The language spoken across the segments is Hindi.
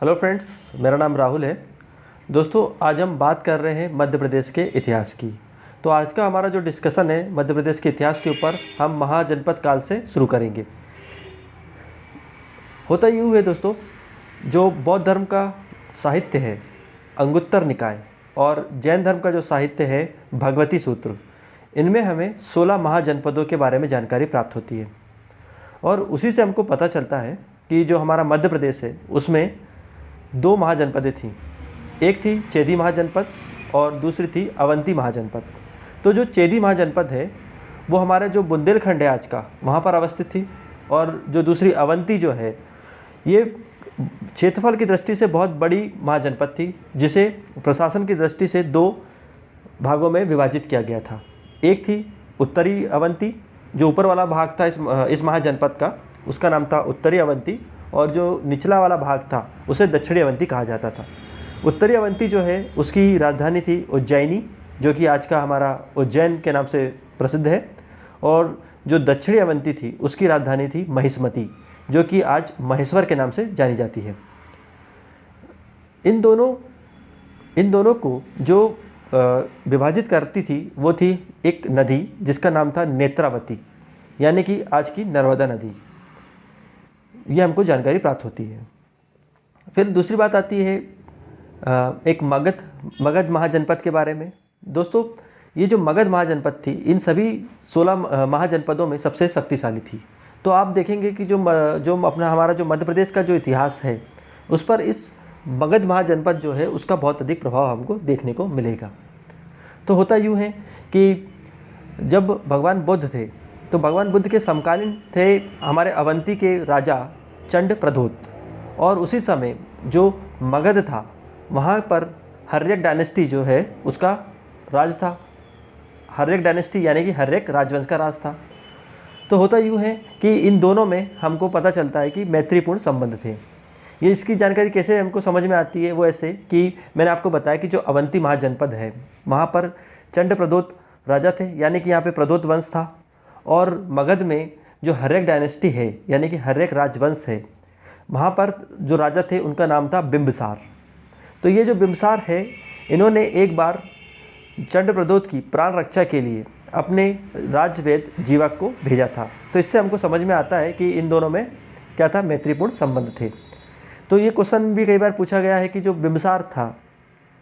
हेलो फ्रेंड्स, मेरा नाम राहुल है। दोस्तों, आज हम बात कर रहे हैं मध्य प्रदेश के इतिहास की। तो आज का हमारा जो डिस्कशन है मध्य प्रदेश के इतिहास के ऊपर, हम महाजनपद काल से शुरू करेंगे। होता यूँ है दोस्तों, जो बौद्ध धर्म का साहित्य है अंगुत्तर निकाय और जैन धर्म का जो साहित्य है भगवती सूत्र, इनमें हमें 16 महाजनपदों के बारे में जानकारी प्राप्त होती है। और उसी से हमको पता चलता है कि जो हमारा मध्य प्रदेश है उसमें 2 महाजनपदें थीं। एक थी चेदी महाजनपद और दूसरी थी अवंती महाजनपद। तो जो चेदी महाजनपद है वो हमारे जो बुंदेलखंड है आज का, वहाँ पर अवस्थित थी। और जो दूसरी अवंती जो है, ये क्षेत्रफल की दृष्टि से बहुत बड़ी महाजनपद थी, जिसे प्रशासन की दृष्टि से 2 भागों में विभाजित किया गया था। एक थी उत्तरी अवंती, जो ऊपर वाला भाग था इस महाजनपद का, उसका नाम था उत्तरी अवंती, और जो निचला वाला भाग था उसे दक्षिणी अवंती कहा जाता था। उत्तरी अवंती जो है उसकी राजधानी थी उज्जैनी, जो कि आज का हमारा उज्जैन के नाम से प्रसिद्ध है। और जो दक्षिणी अवंती थी उसकी राजधानी थी महिष्मती, जो कि आज महेश्वर के नाम से जानी जाती है। इन दोनों को जो विभाजित करती थी वो थी एक नदी जिसका नाम था नेत्रावती, यानी कि आज की नर्मदा नदी। ये हमको जानकारी प्राप्त होती है। फिर दूसरी बात आती है एक मगध महाजनपद के बारे में। दोस्तों, ये जो मगध महाजनपद थी, इन सभी 16 महाजनपदों में सबसे शक्तिशाली थी। तो आप देखेंगे कि हमारा जो मध्य प्रदेश का जो इतिहास है उस पर इस मगध महाजनपद जो है उसका बहुत अधिक प्रभाव हमको देखने को मिलेगा। तो होता यूँ है कि जब भगवान बुद्ध थे तो भगवान बुद्ध के समकालीन थे हमारे अवंती के राजा चंड प्रदोत। और उसी समय जो मगध था वहाँ पर हर्यक डायनेस्टी जो है उसका राज था। हर्यक डायनेस्टी यानी कि हर्यक राजवंश का राज था। तो होता यूँ है कि इन दोनों में हमको पता चलता है कि मैत्रीपूर्ण संबंध थे। ये इसकी जानकारी कैसे हमको समझ में आती है, वो ऐसे कि मैंने आपको बताया कि जो अवंती महाजनपद है वहाँ पर चंड प्रदोत राजा थे, यानी कि यहाँ पे प्रदोत वंश था। और मगध में जो हर्यक डायनेस्टी है यानी कि हर्यक राजवंश है, वहाँ पर जो राजा थे उनका नाम था बिंबिसार। तो ये जो बिंबिसार है, इन्होंने एक बार चंड प्रदोत की प्राण रक्षा के लिए अपने राजवेद जीवक को भेजा था। तो इससे हमको समझ में आता है कि इन दोनों में क्या था, मैत्रीपूर्ण संबंध थे। तो ये क्वेश्चन भी कई बार पूछा गया है कि जो बिंबिसार था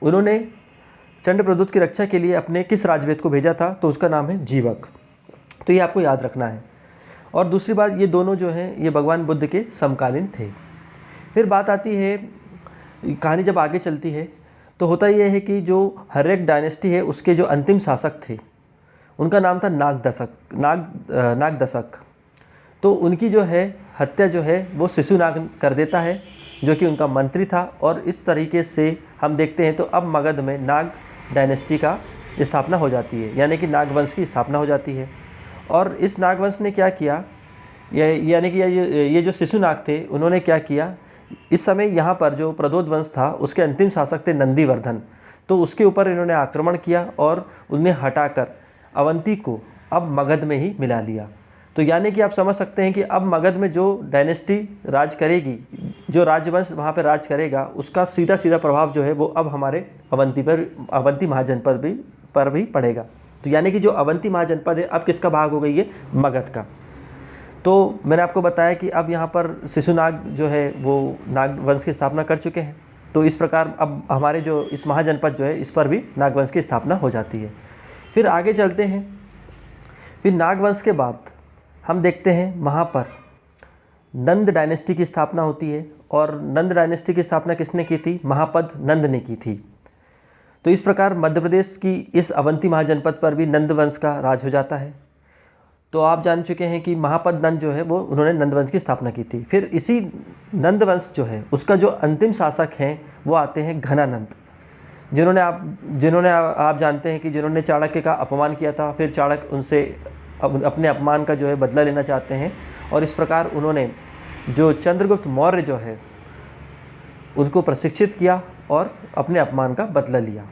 उन्होंने चंड प्रदोत की रक्षा के लिए अपने किस राजवेद को भेजा था, तो उसका नाम है जीवक। तो ये आपको याद रखना है। और दूसरी बात, ये दोनों जो हैं ये भगवान बुद्ध के समकालीन थे। फिर बात आती है, कहानी जब आगे चलती है तो होता ये है कि जो हर्यक डायनेस्टी है उसके जो अंतिम शासक थे उनका नाम था नागदशक। तो उनकी जो है हत्या जो है वो शिशुनाग कर देता है, जो कि उनका मंत्री था। और इस तरीके से हम देखते हैं तो अब मगध में नाग डायनेस्टी का स्थापना हो जाती है, यानी कि नागवंश की स्थापना हो जाती है। और इस नागवंश ने क्या किया, यानी कि ये जो शिशुनाग थे उन्होंने क्या किया, इस समय यहाँ पर जो प्रदोत वंश था उसके अंतिम शासक थे नंदीवर्धन। तो उसके ऊपर इन्होंने आक्रमण किया और उन्हें हटाकर अवंती को अब मगध में ही मिला लिया। तो यानी कि आप समझ सकते हैं कि अब मगध में जो डायनेस्टी राज करेगी, जो राजवंश वहाँ पर राज करेगा, उसका सीधा प्रभाव जो है वो अब हमारे अवंती महाजनपद पर भी पड़ेगा। तो यानी कि जो अवंती महाजनपद है अब किसका भाग हो गई है, मगध का। तो मैंने आपको बताया कि अब यहाँ पर शिशुनाग जो है वो नागवंश की स्थापना कर चुके हैं। तो इस प्रकार अब हमारे जो इस महाजनपद जो है इस पर भी नागवंश की स्थापना हो जाती है। फिर आगे चलते हैं। फिर नागवंश के बाद हम देखते हैं वहाँ पर नंद डायनेस्टी की स्थापना होती है। और नंद डायनेस्टी की स्थापना किसने की थी, महापद नंद ने की थी। तो इस प्रकार मध्य प्रदेश की इस अवंती महाजनपद पर भी नंद वंश का राज हो जाता है। तो आप जान चुके हैं कि महापद नंद जो है वो उन्होंने नंद वंश की स्थापना की थी। फिर इसी नंद वंश जो है उसका जो अंतिम शासक हैं वो आते हैं घनानंद, जिन्होंने आप जानते हैं कि जिन्होंने चाणक्य का अपमान किया था। फिर चाणक्य उनसे अपने अपमान का जो है बदला लेना चाहते हैं। और इस प्रकार उन्होंने जो चंद्रगुप्त मौर्य जो है उनको प्रशिक्षित किया और अपने अपमान का बदला लिया।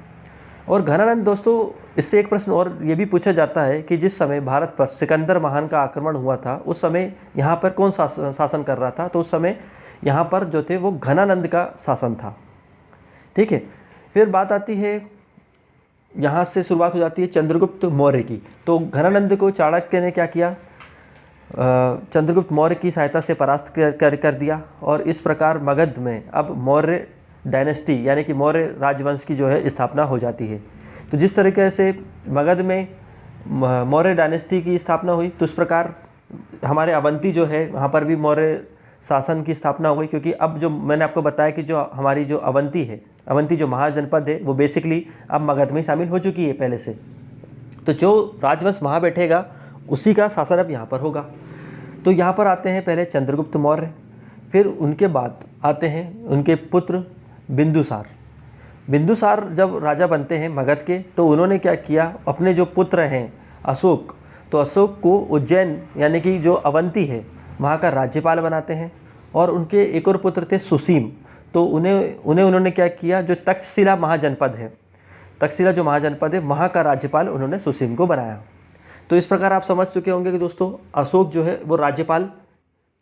और घनानंद दोस्तों, इससे एक प्रश्न और ये भी पूछा जाता है कि जिस समय भारत पर सिकंदर महान का आक्रमण हुआ था उस समय यहाँ पर कौन शासन कर रहा था, तो उस समय यहाँ पर जो थे वो घनानंद का शासन था। ठीक है, फिर बात आती है, यहाँ से शुरुआत हो जाती है चंद्रगुप्त मौर्य की। तो घनानंद को चाणक्य ने क्या किया, चंद्रगुप्त मौर्य की सहायता से परास्त कर दिया, और इस प्रकार मगध में अब मौर्य डायनेस्टी यानी कि मौर्य राजवंश की जो है स्थापना हो जाती है। तो जिस तरीके से मगध में मौर्य डायनेस्टी की स्थापना हुई, तो उस प्रकार हमारे अवंती जो है वहाँ पर भी मौर्य शासन की स्थापना हो गई, क्योंकि अब जो मैंने आपको बताया कि जो हमारी जो अवंती है, अवंती जो महाजनपद है, वो बेसिकली अब मगध में शामिल हो चुकी है पहले से। तो जो राजवंश वहाँ बैठेगा उसी का शासन अब यहाँ पर होगा। तो यहाँ पर आते हैं पहले चंद्रगुप्त मौर्य, फिर उनके बाद आते हैं उनके पुत्र बिंदुसार। बिंदुसार जब राजा बनते हैं मगध के, तो उन्होंने क्या किया, अपने जो पुत्र हैं अशोक, तो अशोक को उज्जैन यानी कि जो अवंती है वहाँ का राज्यपाल बनाते हैं। और उनके एक और पुत्र थे सुसीम, तो उन्होंने क्या किया, जो तक्षशिला महाजनपद है, तक्षशिला जो महाजनपद है वहाँ का राज्यपाल उन्होंने सुसीम को बनाया। तो इस प्रकार आप समझ चुके होंगे कि दोस्तों अशोक जो है वो राज्यपाल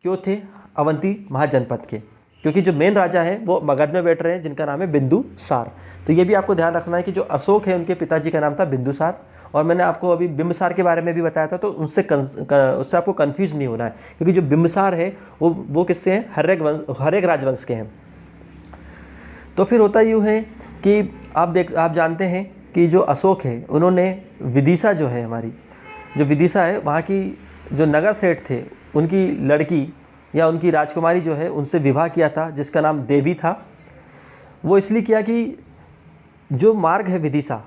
क्यों थे अवंती महाजनपद के, क्योंकि जो मेन राजा है वो मगध में बैठ रहे हैं जिनका नाम है बिंदुसार। तो ये भी आपको ध्यान रखना है कि जो अशोक है उनके पिताजी का नाम था बिंदुसार, और मैंने आपको अभी बिंबसार के बारे में भी बताया था, तो उससे आपको कंफ्यूज नहीं होना है, क्योंकि जो बिंबसार है वो किससे हैं, हर्यक राजवंश के हैं। तो फिर होता यूँ है कि आप जानते हैं कि जो अशोक है उन्होंने विदिशा जो है, हमारी जो विदिशा है वहाँ की जो नगर सेठ थे उनकी लड़की या उनकी राजकुमारी जो है उनसे विवाह किया था, जिसका नाम देवी था। वो इसलिए किया कि जो मार्ग है विदिशा,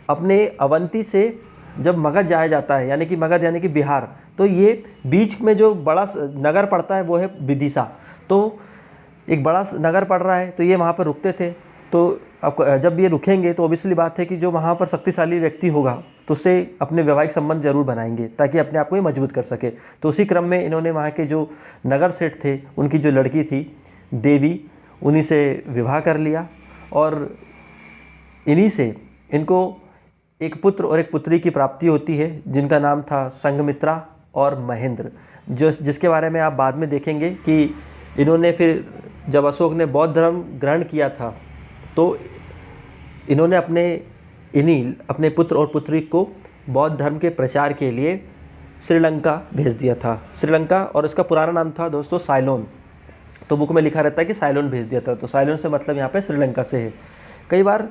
अपने अवंती से जब मगध जाया जाता है, यानी कि मगध यानी कि बिहार, तो ये बीच में जो बड़ा नगर पड़ता है वो है विदिशा। तो एक बड़ा नगर पड़ रहा है, तो ये वहाँ पर रुकते थे। तो आपको जब ये रुकेंगे तो ऑब्वियसली बात है कि जो वहाँ पर शक्तिशाली व्यक्ति होगा तो उससे अपने वैवाहिक संबंध जरूर बनाएंगे, ताकि अपने आप को ही मजबूत कर सके। तो उसी क्रम में इन्होंने वहाँ के जो नगर सेठ थे उनकी जो लड़की थी देवी, उन्हीं से विवाह कर लिया, और इन्हीं से इनको एक पुत्र और एक पुत्री की प्राप्ति होती है, जिनका नाम था संघमित्रा और महेंद्र, जिसके बारे में आप बाद में देखेंगे कि इन्होंने फिर जब अशोक ने बौद्ध धर्म ग्रहण किया था, तो इन्होंने अपने पुत्र और पुत्री को बौद्ध धर्म के प्रचार के लिए श्रीलंका भेज दिया था। श्रीलंका, और इसका पुराना नाम था दोस्तों साइलोन। तो बुक में लिखा रहता है कि साइलोन भेज दिया था, तो साइलोन से मतलब यहाँ पे श्रीलंका से है। कई बार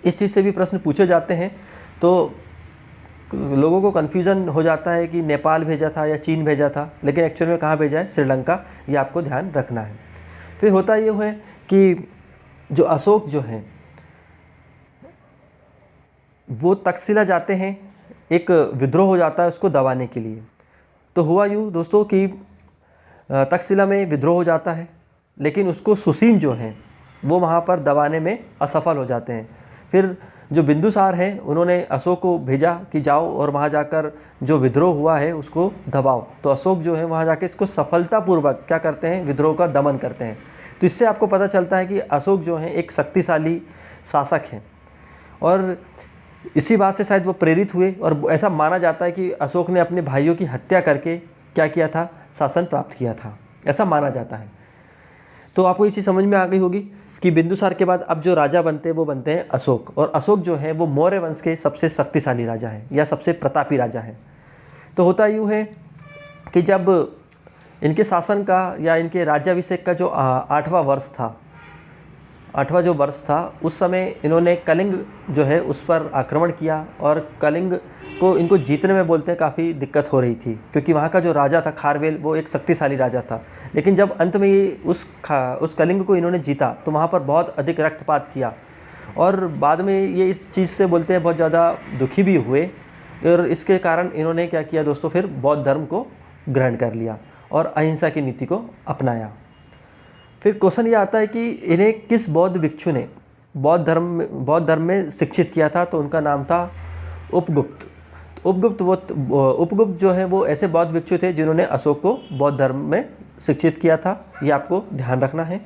इस चीज़ से भी प्रश्न पूछे जाते हैं, तो लोगों को कन्फ्यूज़न हो जाता है कि नेपाल भेजा था या चीन भेजा था, लेकिन एक्चुअल में कहाँ भेजा है, श्रीलंका। ये आपको ध्यान रखना है। फिर होता ये है कि जो अशोक जो हैं वो तक्षशिला जाते हैं, एक विद्रोह हो जाता है उसको दबाने के लिए। तो हुआ यूँ दोस्तों कि तक्षशिला में विद्रोह हो जाता है, लेकिन उसको सुसीम जो हैं वो वहाँ पर दबाने में असफल हो जाते हैं। फिर जो बिंदुसार हैं उन्होंने अशोक को भेजा कि जाओ और वहाँ जाकर जो विद्रोह हुआ है उसको दबाओ। तो अशोक जो है वहाँ जाके इसको सफलतापूर्वक क्या करते हैं, विद्रोह का दमन करते हैं। तो इससे आपको पता चलता है कि अशोक जो हैं एक शक्तिशाली शासक हैं, और इसी बात से शायद वो प्रेरित हुए, और ऐसा माना जाता है कि अशोक ने अपने भाइयों की हत्या करके क्या किया था, शासन प्राप्त किया था, ऐसा माना जाता है। तो आपको ये चीज़ समझ में आ गई होगी कि बिंदुसार के बाद अब जो राजा बनते हैं वो बनते हैं अशोक, और अशोक जो है वो मौर्य वंश के सबसे शक्तिशाली राजा हैं या सबसे प्रतापी राजा हैं। तो होता यूँ है कि जब इनके शासन का या इनके राज्याभिषेक का जो 8वां वर्ष था, 8वां जो वर्ष था, उस समय इन्होंने कलिंग जो है उस पर आक्रमण किया, और कलिंग को इनको जीतने में बोलते हैं काफ़ी दिक्कत हो रही थी, क्योंकि वहाँ का जो राजा था खारवेल वो एक शक्तिशाली राजा था। लेकिन जब अंत में ये उस कलिंग को इन्होंने जीता तो वहाँ पर बहुत अधिक रक्तपात किया, और बाद में ये इस चीज़ से बोलते हैं बहुत ज़्यादा दुखी भी हुए, और इसके कारण इन्होंने क्या किया दोस्तों, फिर बौद्ध धर्म को ग्रहण कर लिया और अहिंसा की नीति को अपनाया। फिर क्वेश्चन ये आता है कि इन्हें किस बौद्ध भिक्षु ने बौद्ध धर्म में शिक्षित किया था, तो उनका नाम था उपगुप्त। उपगुप्त जो है वो ऐसे बौद्ध भिक्षु थे जिन्होंने अशोक को बौद्ध धर्म में शिक्षित किया था, ये आपको ध्यान रखना है।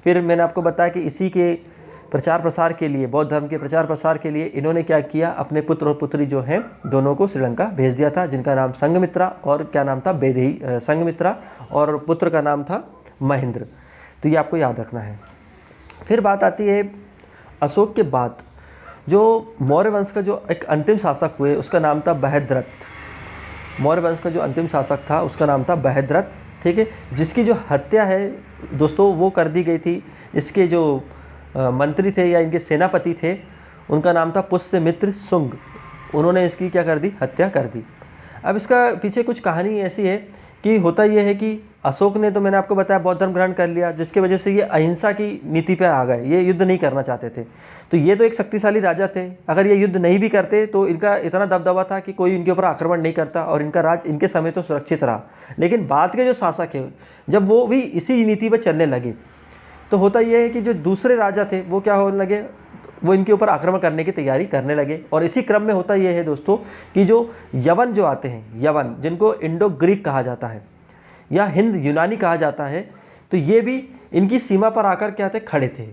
फिर मैंने आपको बताया कि इसी के प्रचार प्रसार के लिए, बौद्ध धर्म के प्रचार प्रसार के लिए इन्होंने क्या किया, अपने पुत्र और पुत्री जो हैं दोनों को श्रीलंका भेज दिया था, जिनका नाम संघमित्रा और क्या नाम था, बेदेही। संघमित्रा और पुत्र का नाम था महेंद्र। तो ये आपको याद रखना है। फिर बात आती है अशोक के बाद जो मौर्य वंश का जो एक अंतिम शासक हुए उसका नाम था बृहद्रथ। मौर्य वंश का जो अंतिम शासक था उसका नाम था बृहद्रथ, ठीक है, जिसकी जो हत्या है दोस्तों वो कर दी गई थी। इसके जो मंत्री थे या इनके सेनापति थे उनका नाम था पुष्यमित्र शुंग। उन्होंने इसकी क्या कर दी, हत्या कर दी। अब इसका पीछे कुछ कहानी ऐसी है कि होता यह है कि अशोक ने, तो मैंने आपको बताया, बौद्ध धर्म ग्रहण कर लिया, जिसके वजह से ये अहिंसा की नीति पे आ गए, ये युद्ध नहीं करना चाहते थे। तो ये तो एक शक्तिशाली राजा थे, अगर ये युद्ध नहीं भी करते तो इनका इतना दबदबा था कि कोई इनके ऊपर आक्रमण नहीं करता और इनका राज इनके समय तो सुरक्षित रहा। लेकिन बाद के जो शासक है जब वो भी इसी नीति पर चलने लगे तो होता यह है कि जो दूसरे राजा थे वो क्या होने लगे, वो इनके ऊपर आक्रमण करने की तैयारी करने लगे। और इसी क्रम में होता यह है दोस्तों कि जो यवन जो आते हैं, यवन जिनको इंडो ग्रीक कहा जाता है या हिंद यूनानी कहा जाता है, तो ये भी इनकी सीमा पर आकर क्या थे, खड़े थे।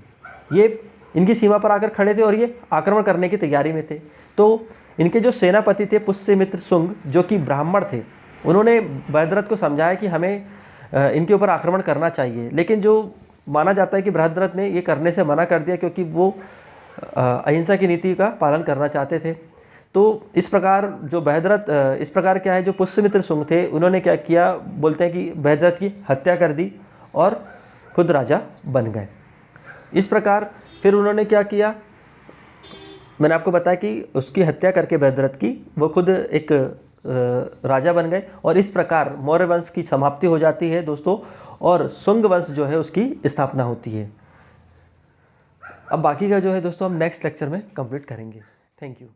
ये इनकी सीमा पर आकर खड़े थे और ये आक्रमण करने की तैयारी में थे। तो इनके जो सेनापति थे पुष्यमित्र शुंग, जो कि ब्राह्मण थे, उन्होंने बृहद्रथ को समझाया कि हमें इनके ऊपर आक्रमण करना चाहिए। लेकिन जो माना जाता है कि बृहद्रथ ने ये करने से मना कर दिया क्योंकि वो अहिंसा की नीति का पालन करना चाहते थे। तो इस प्रकार जो बृहद्रथ, इस प्रकार क्या है, जो पुष्यमित्र शुंग थे उन्होंने क्या किया, बोलते हैं कि बृहद्रथ की हत्या कर दी और खुद राजा बन गए। इस प्रकार फिर उन्होंने क्या किया, मैंने आपको बताया कि उसकी हत्या करके बृहद्रथ की वो खुद एक राजा बन गए। और इस प्रकार मौर्य वंश की समाप्ति हो जाती है दोस्तों, और शुंग वंश जो है उसकी स्थापना होती है। अब बाकी का जो है दोस्तों हम नेक्स्ट लेक्चर में कंप्लीट करेंगे। Thank you.